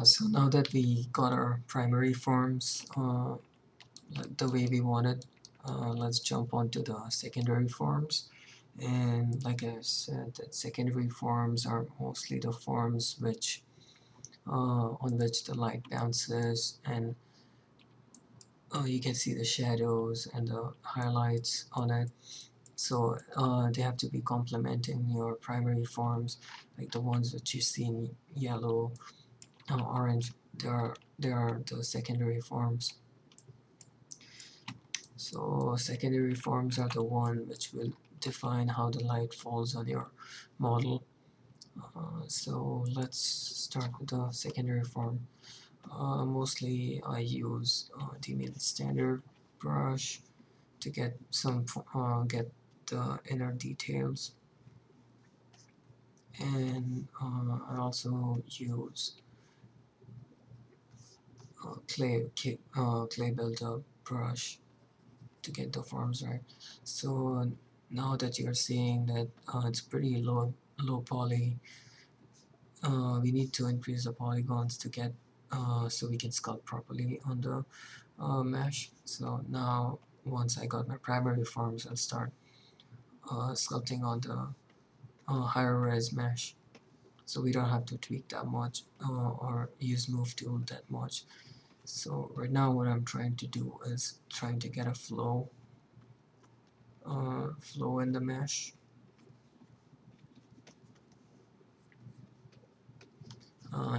So now that we got our primary forms the way we wanted, let's jump onto the secondary forms. And like I said, that secondary forms are mostly the forms which on which the light bounces, and you can see the shadows and the highlights on it. So they have to be complementing your primary forms, like the ones that you see in yellow, orange. They are the secondary forms. So secondary forms are the one which will define how the light falls on your model. So let's start with the secondary form. Mostly I use the standard brush to get the inner details, and I also use clay builder brush to get the forms right. So now that you're seeing that it's pretty low poly, we need to increase the polygons to get so we can sculpt properly on the mesh. So now once I got my primary forms, I'll start sculpting on the higher res mesh, so we don't have to tweak that much or use move tool that much. So right now what I'm trying to do is trying to get a flow in the mesh.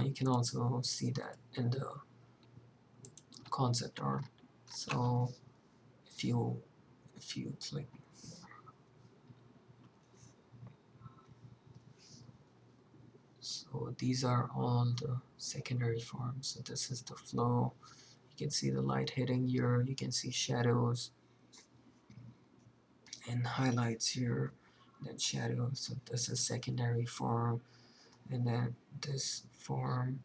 You can also see that in the concept art. So if you click, so these are all the secondary forms. So this is the flow. You can see the light hitting here. You can see shadows and highlights here, then shadows. So this is secondary form, and then this form,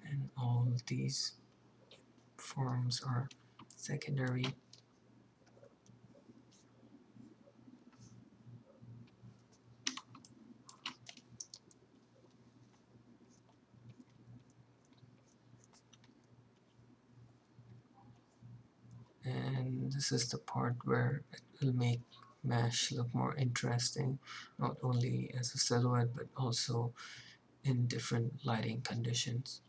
and all of these forms are secondary. And this is the part where it will make mesh look more interesting, not only as a silhouette but also in different lighting conditions.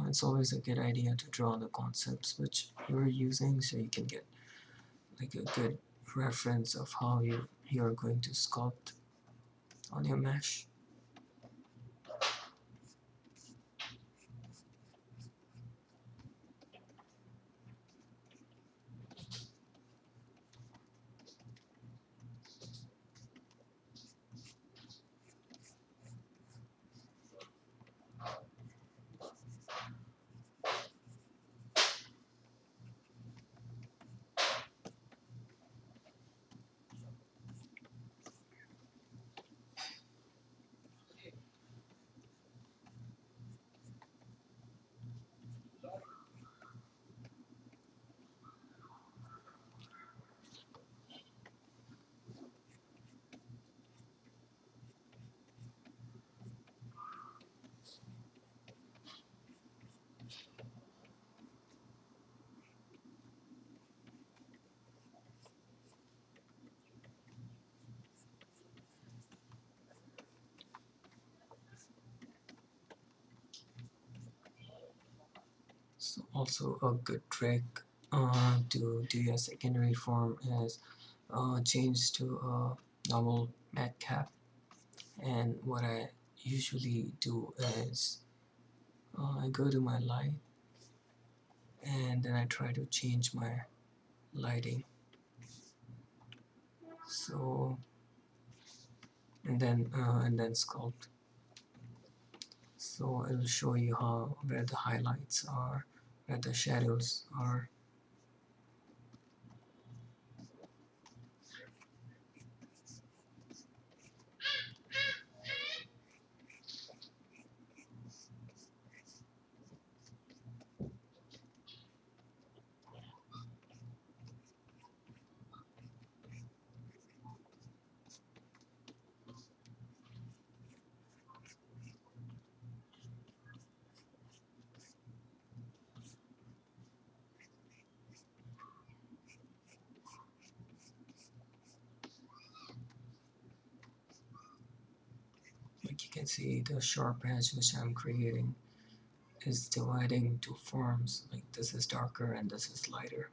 It's always a good idea to draw the concepts which you're using, so you can get like a good reference of how you're going to sculpt on your mesh. So also a good trick to do your secondary form is change to a normal matte cap. And what I usually do is I go to my light, and then I try to change my lighting. So and then sculpt. So it'll show you where the highlights are, where the shadows are. like you can see the sharp edge which I'm creating is dividing two forms, like this is darker and this is lighter.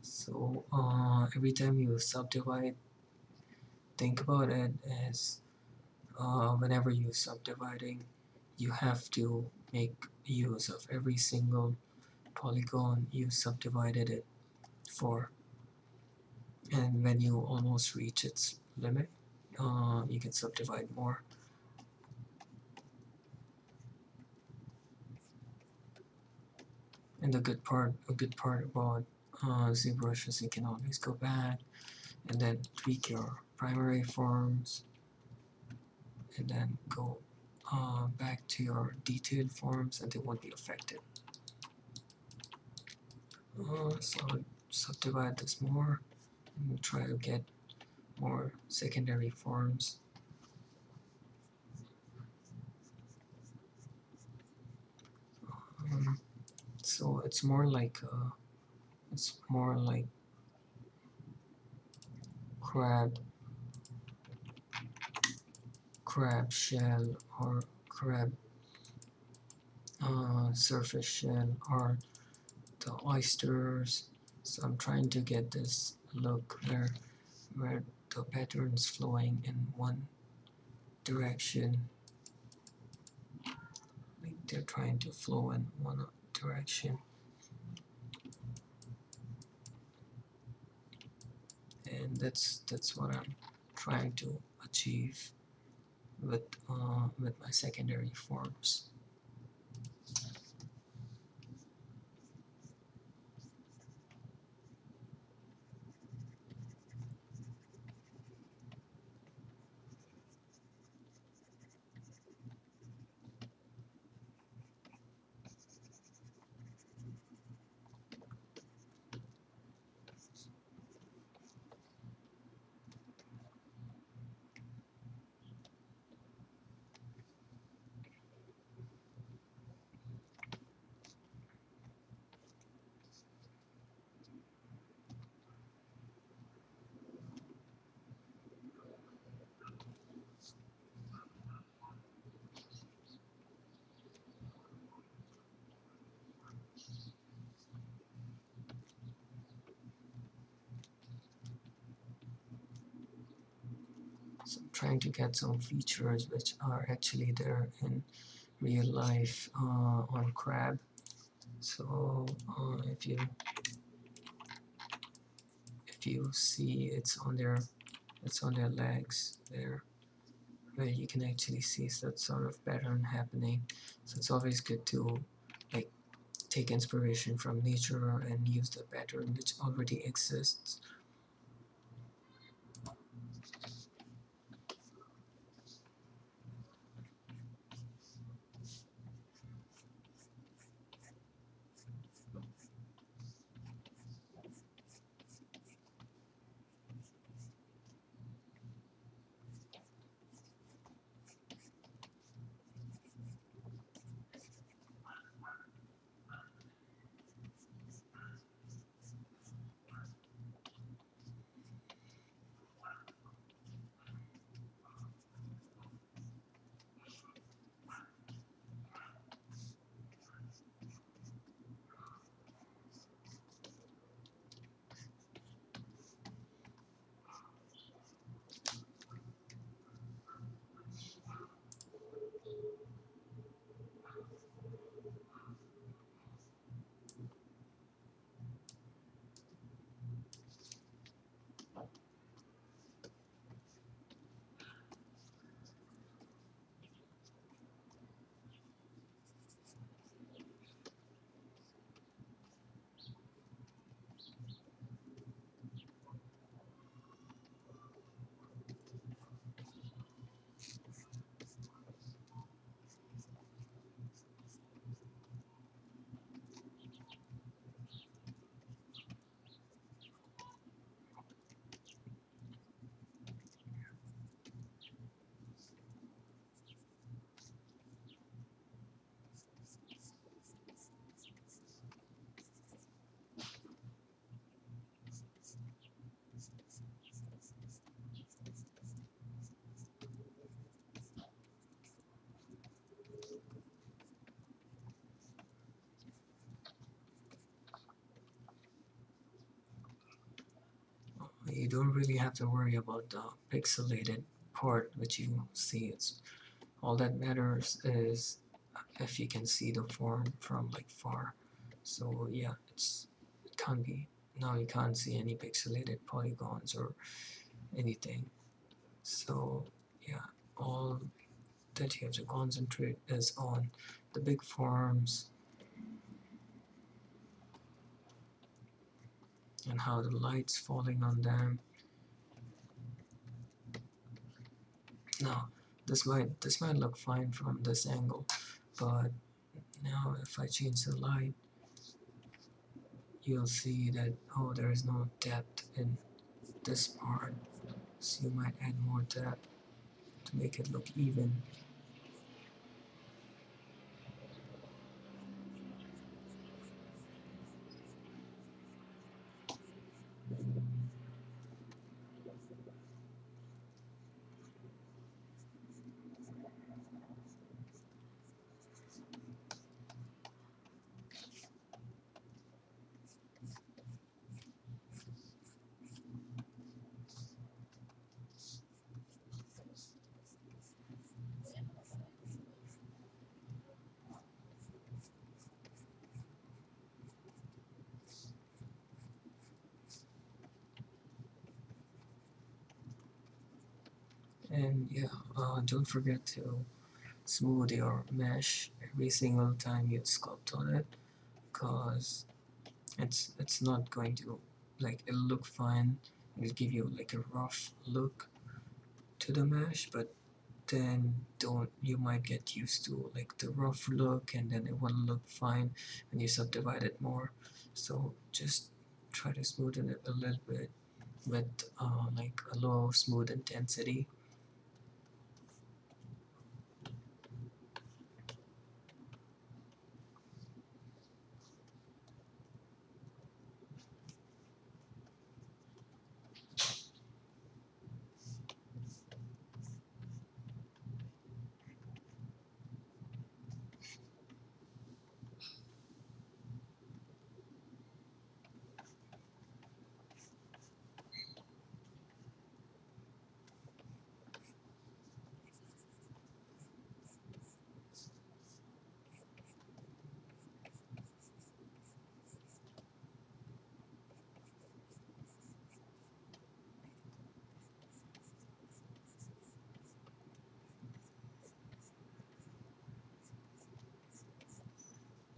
So every time you subdivide, think about it as whenever you're subdividing, you have to make use of every single polygon you subdivided it for. And when you almost reach its limit, you can subdivide more. And a good part about ZBrush is you can always go back and then tweak your primary forms and then go back to your detailed forms and they won't be affected. So I would subdivide this more and try to get more secondary forms. So it's more like crab shell or crab surface shell or the oysters. So I'm trying to get this look where the pattern's flowing in one direction, like they're trying to flow in one direction, and that's what I'm trying to achieve with my secondary forms. So I'm trying to get some features which are actually there in real life on crab. So if you see it's on their legs there, where you can actually see that sort of pattern happening. So it's always good to like take inspiration from nature and use the pattern which already exists. You don't really have to worry about the pixelated part which you see. It's all that matters is if you can see the form from like far. So yeah, it can't be, now you can't see any pixelated polygons or anything. So yeah, all that you have to concentrate is on the big forms and how the light's falling on them. Now this might look fine from this angle, but now if I change the light, you'll see that, oh, there is no depth in this part. So you might add more depth to make it look even. And yeah, don't forget to smooth your mesh every single time you sculpt on it, because it's not going to, like, it'll look fine, it'll give you like a rough look to the mesh, but then don't you might get used to like the rough look, and then it won't look fine when you subdivide it more. So just try to smoothen it a little bit with like a low smooth intensity.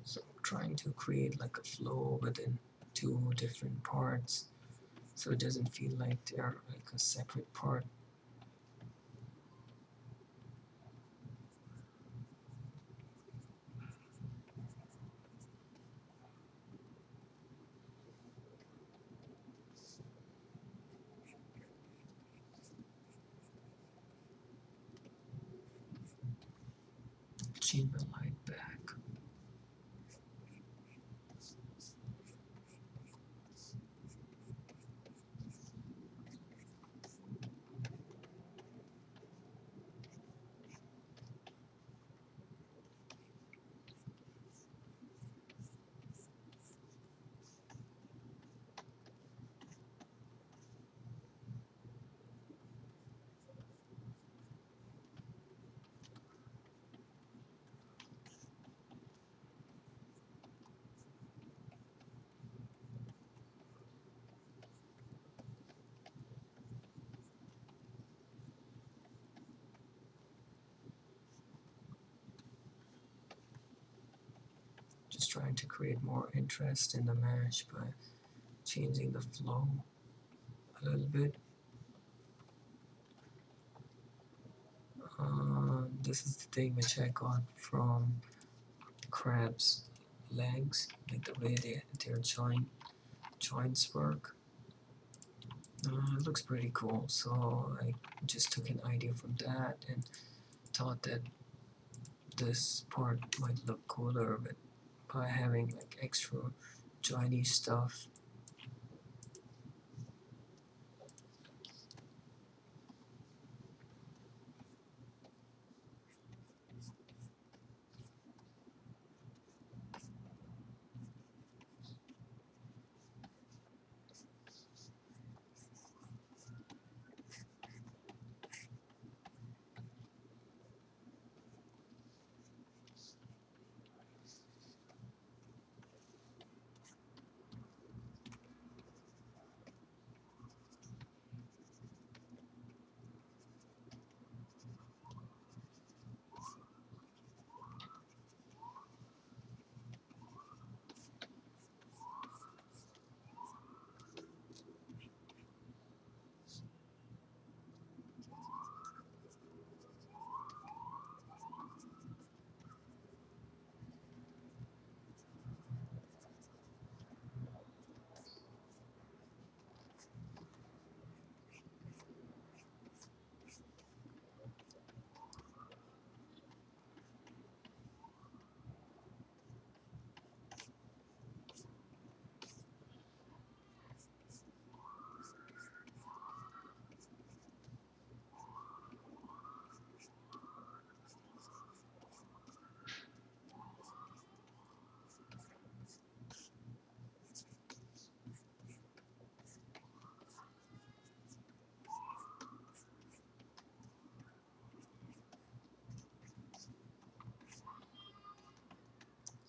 So trying to create like a flow within two different parts so it doesn't feel like they're like a separate part. Change my light back. Just trying to create more interest in the mesh by changing the flow a little bit. This is the thing which I got from crab's legs, like the way their joints work. It looks pretty cool, so I just took an idea from that and thought that this part might look cooler, but by having like extra joiny stuff.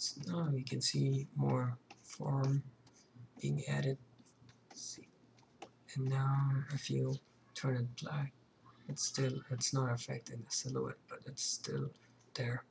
So now you can see more form being added. See, and now if you turn it black, it's not affecting the silhouette, but it's still there.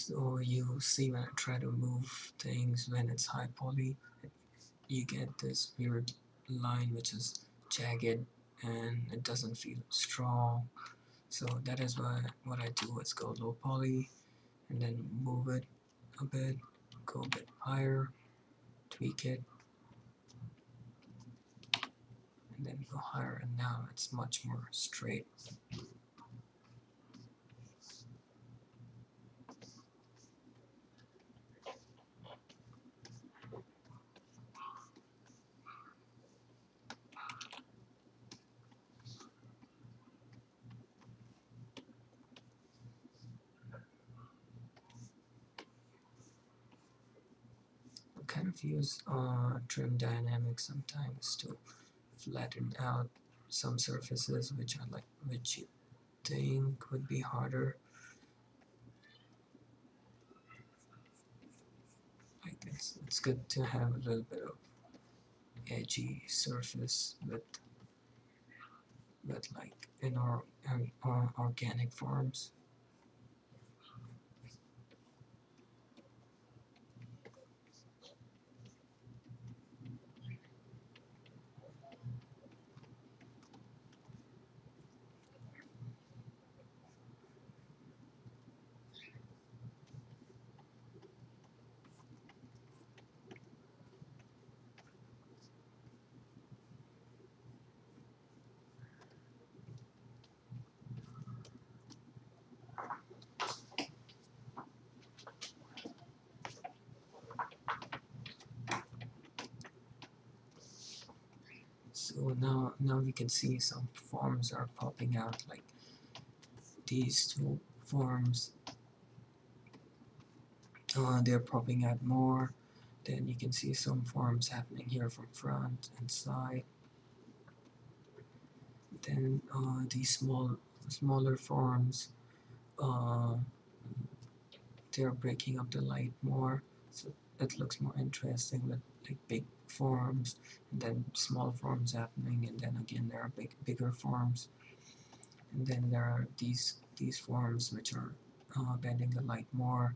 So you see when I try to move things when it's high poly, you get this weird line which is jagged and it doesn't feel strong. So that is why what I do is go low poly and then move it a bit, go a bit higher, tweak it, and then go higher, and now it's much more straight. I kind of use trim dynamics sometimes to flatten out some surfaces which are like which you think would be harder. Like it's good to have a little bit of edgy surface with like in our organic forms. So now we can see some forms are popping out, like these two forms. They're popping out more. Then you can see some forms happening here from front and side. Then these smaller forms, uh, they're breaking up the light more, so it looks more interesting with like big forms, and then small forms happening, and then again there are bigger forms, and then there are these forms which are bending the light more,